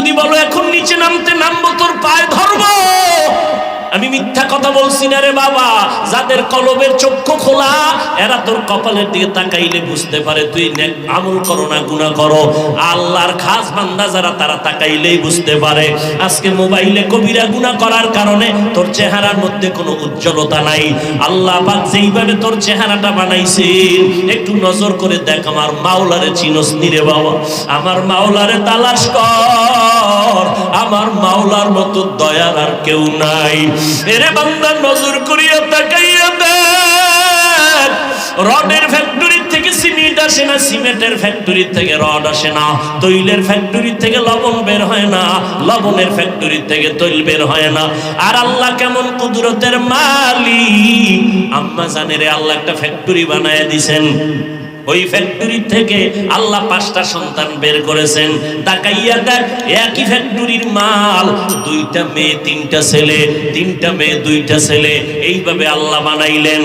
যদি বলো এখন নিচে নামবো তোর পায়ে ধরবো। আমি মিথ্যা কথা বলছি না রে বাবা। যাদের কলবের চক্ষু খোলা এরা তোর কপালের দিকে তাকাইলে বুঝতে পারে তুই আমল করো না গুনাহ করো। আল্লাহর খাস বান্দা যারা তারা তাকাইলেই বুঝতে পারে। আজকে মোবাইলে কবিরা গুনাহ করার কারণে তোর চেহারার মধ্যে কোনো উজ্জ্বলতা নাই। আল্লাহ পাক যেইভাবে তোর চেহারাটা বানাইছেন একটু নজর করে দেখ। আমার মাওলারে চিনস নি রে বাবা? আমার মাওলারে তালাশ কর। আমার মাওলার মতো দয়ার আর কেউ নাই। এরে বান্দা নজর করিয়া তাকাইয়া দেখ। রডের ফ্যাক্টরি থেকে সিমেন্ট আসে না, সিমেন্টের ফ্যাক্টরি থেকে রড আসে না, তৈলের ফ্যাক্টরি থেকে লবণ বের হয় না, লবণের ফ্যাক্টরি থেকে তৈল বের হয় না। আর আল্লাহ কেমন কুদরতের মালিক। আম্মা জানেরে আল্লাহ একটা ফ্যাক্টরি বানায় দিছেন। ওই ফ্যাক্টরি থেকে আল্লাহ 5টা সন্তান বের করেছেন। তাকাইয়া দেখ একই ফ্যাক্টরির মাল, 2টা মেয়ে 3টা ছেলে, 3টা মেয়ে 2টা ছেলে, এইভাবে আল্লাহ বানাইলেন।